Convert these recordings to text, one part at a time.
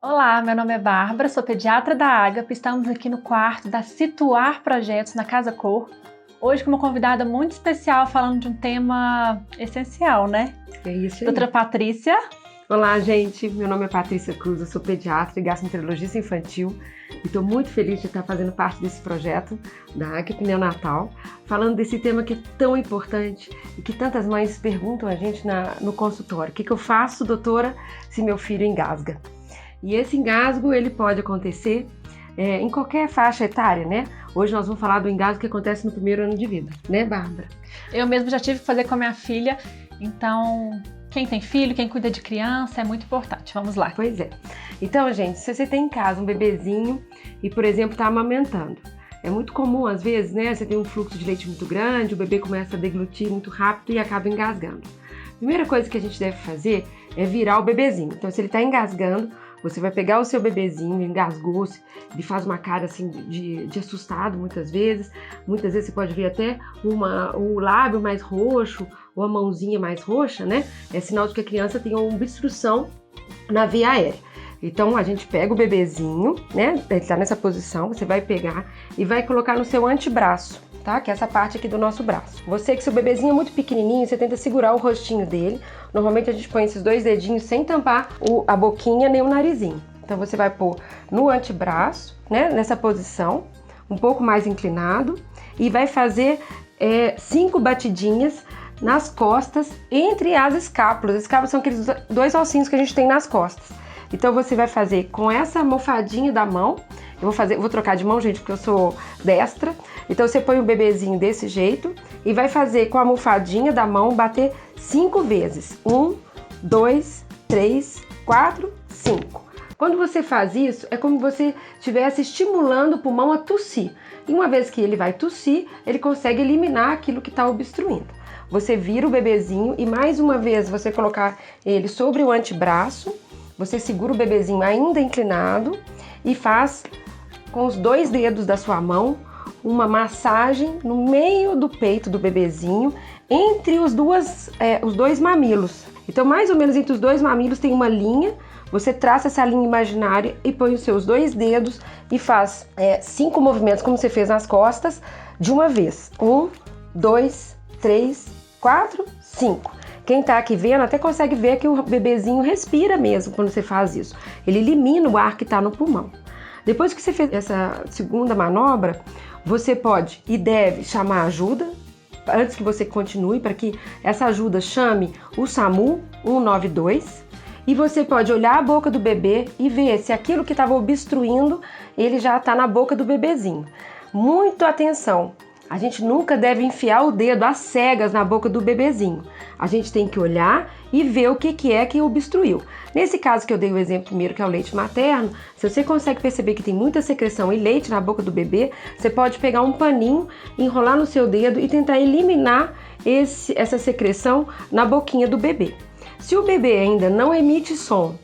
Olá, meu nome é Bárbara, sou pediatra da Ágape. Estamos aqui no quarto da Situar Projetos na Casa Cor. Hoje com uma convidada muito especial, falando de um tema essencial, né? É isso aí. Doutora Patrícia. Olá, gente. Meu nome é Patrícia Cruz, eu sou pediatra e gastroenterologista infantil e estou muito feliz de estar fazendo parte desse projeto da Ágape Neonatal, falando desse tema que é tão importante e que tantas mães perguntam a gente no consultório. O que eu faço, doutora, se meu filho engasga? E esse engasgo, ele pode acontecer em qualquer faixa etária, né? Hoje nós vamos falar do engasgo que acontece no primeiro ano de vida, né, Bárbara? Eu mesmo já tive que fazer com a minha filha, então quem tem filho, quem cuida de criança é muito importante. Vamos lá. Pois é. Então, gente, se você tem em casa um bebezinho e, por exemplo, está amamentando, é muito comum, às vezes, né? Você tem um fluxo de leite muito grande, o bebê começa a deglutir muito rápido e acaba engasgando. A primeira coisa que a gente deve fazer é virar o bebezinho. Então, se ele está engasgando, você vai pegar o seu bebezinho, engasgou-se, ele faz uma cara assim de assustado muitas vezes. Muitas vezes você pode ver até o lábio mais roxo ou a mãozinha mais roxa, né? É sinal de que a criança tem uma obstrução na via aérea. Então a gente pega o bebezinho, né? Ele tá nessa posição, você vai pegar e vai colocar no seu antebraço, tá? Que é essa parte aqui do nosso braço. Você que seu bebezinho é muito pequenininho, você tenta segurar o rostinho dele. Normalmente a gente põe esses dois dedinhos sem tampar a boquinha nem o narizinho. Então você vai pôr no antebraço, né? Nessa posição, um pouco mais inclinado e vai fazer 5 batidinhas nas costas entre as escápulas. As escápulas são aqueles dois ossinhos que a gente tem nas costas. Então você vai fazer com essa almofadinha da mão. Eu vou trocar de mão, gente, porque eu sou destra. Então você põe o bebezinho desse jeito e vai fazer com a almofadinha da mão bater 5 vezes. 1, 2, 3, 4, 5. Quando você faz isso, é como se você estivesse estimulando o pulmão a tossir. E uma vez que ele vai tossir, ele consegue eliminar aquilo que está obstruindo. Você vira o bebezinho e mais uma vez você colocar ele sobre o antebraço. Você segura o bebezinho ainda inclinado e faz com os 2 dedos da sua mão uma massagem no meio do peito do bebezinho, entre os dois mamilos. Então, mais ou menos entre os 2 mamilos tem uma linha. Você traça essa linha imaginária e põe os seus 2 dedos e faz 5 movimentos, como você fez nas costas, de uma vez. 1, 2, 3, 4, 5. Quem tá aqui vendo até consegue ver que o bebezinho respira mesmo quando você faz isso. Ele elimina o ar que tá no pulmão. Depois que você fez essa segunda manobra, você pode e deve chamar ajuda, antes que você continue, para que essa ajuda chame o SAMU 192. E você pode olhar a boca do bebê e ver se aquilo que estava obstruindo, ele já está na boca do bebezinho. Muito atenção! A gente nunca deve enfiar o dedo às cegas na boca do bebezinho. A gente tem que olhar e ver o que é que obstruiu. Nesse caso que eu dei o exemplo primeiro, que é o leite materno, se você consegue perceber que tem muita secreção e leite na boca do bebê, você pode pegar um paninho, enrolar no seu dedo e tentar eliminar essa secreção na boquinha do bebê. Se o bebê ainda não emite som,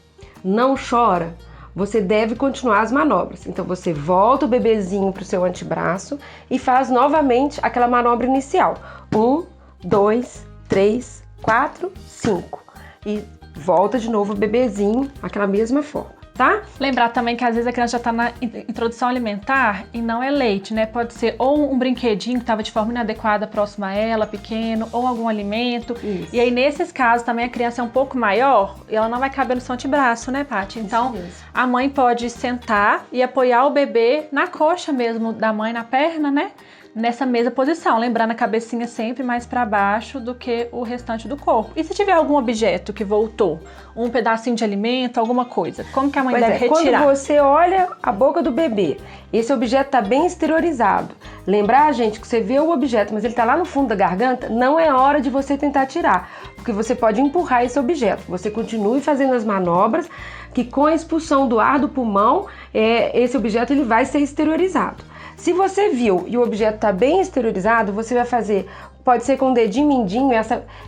não chora, você deve continuar as manobras. Então você volta o bebezinho para o seu antebraço e faz novamente aquela manobra inicial. 1, 2, 3, 4, 5. E volta de novo o bebezinho, aquela mesma forma, tá? Lembrar também que às vezes a criança já está na introdução alimentar e não é leite, né? Pode ser ou um brinquedinho que estava de forma inadequada próximo a ela, pequeno, ou algum alimento. Isso. E aí nesses casos também a criança é um pouco maior e ela não vai caber no seu antebraço, né, Paty? Então a mãe pode sentar e apoiar o bebê na coxa mesmo da mãe, na perna, né? Nessa mesma posição, lembrando a cabecinha sempre mais para baixo do que o restante do corpo. E se tiver algum objeto que voltou, um pedacinho de alimento, alguma coisa, como que a mãe deve retirar? Quando você olha a boca do bebê, esse objeto está bem exteriorizado. Lembrar, gente, que você vê o objeto, mas ele está lá no fundo da garganta, não é hora de você tentar tirar, porque você pode empurrar esse objeto. Você continue fazendo as manobras, que com a expulsão do ar do pulmão, esse objeto ele vai ser exteriorizado. Se você viu e o objeto está bem exteriorizado, você vai fazer, pode ser com o dedinho mindinho,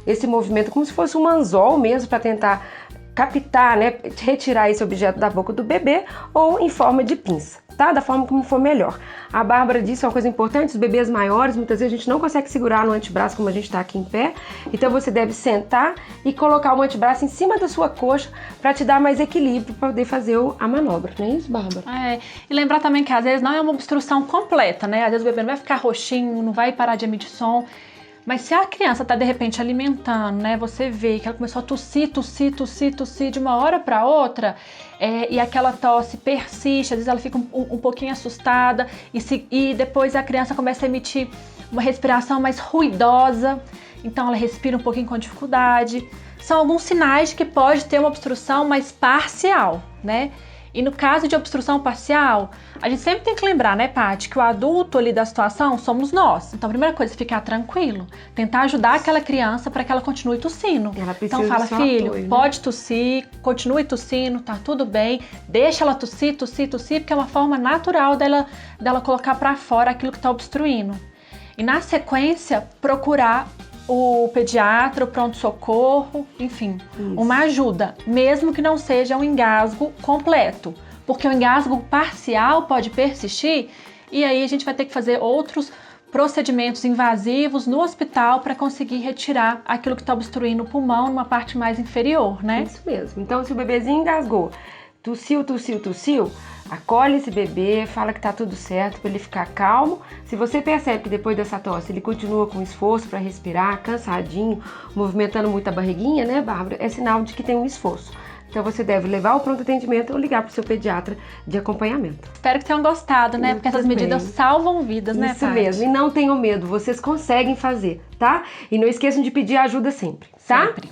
esse movimento como se fosse um anzol mesmo, para tentar captar, né, retirar esse objeto da boca do bebê ou em forma de pinça, tá? Da forma como for melhor. A Bárbara disse uma coisa importante, os bebês maiores, muitas vezes a gente não consegue segurar no antebraço como a gente está aqui em pé, então você deve sentar e colocar o antebraço em cima da sua coxa para te dar mais equilíbrio para poder fazer a manobra, não é isso, Bárbara? E lembrar também que às vezes não é uma obstrução completa, né? Às vezes o bebê não vai ficar roxinho, não vai parar de emitir som. Mas se a criança está de repente alimentando, né, você vê que ela começou a tossir de uma hora para outra, e aquela tosse persiste, às vezes ela fica um pouquinho assustada e depois a criança começa a emitir uma respiração mais ruidosa, então ela respira um pouquinho com dificuldade. São alguns sinais de que pode ter uma obstrução mais parcial, né? E no caso de obstrução parcial, a gente sempre tem que lembrar, né, Paty, que o adulto ali da situação somos nós. Então a primeira coisa é ficar tranquilo, tentar ajudar aquela criança para que ela continue tossindo. Então fala, filho, apoio, né? Pode tossir, continue tossindo, tá tudo bem, deixa ela tossir, porque é uma forma natural dela colocar para fora aquilo que está obstruindo. E na sequência, procurar o pediatra, o pronto-socorro, enfim, uma ajuda, mesmo que não seja um engasgo completo, porque o engasgo parcial pode persistir e aí a gente vai ter que fazer outros procedimentos invasivos no hospital para conseguir retirar aquilo que está obstruindo o pulmão numa parte mais inferior, né? Isso mesmo. Então, se o bebezinho engasgou, tossiu, acolhe esse bebê, fala que tá tudo certo para ele ficar calmo. Se você percebe que depois dessa tosse ele continua com esforço para respirar, cansadinho, movimentando muito a barriguinha, né, Bárbara? É sinal de que tem um esforço. Então você deve levar ao pronto atendimento ou ligar para o seu pediatra de acompanhamento. Espero que tenham gostado, né? Porque essas medidas salvam vidas, né, Isso mesmo. E não tenham medo, vocês conseguem fazer, tá? E não esqueçam de pedir ajuda sempre, tá? Sempre.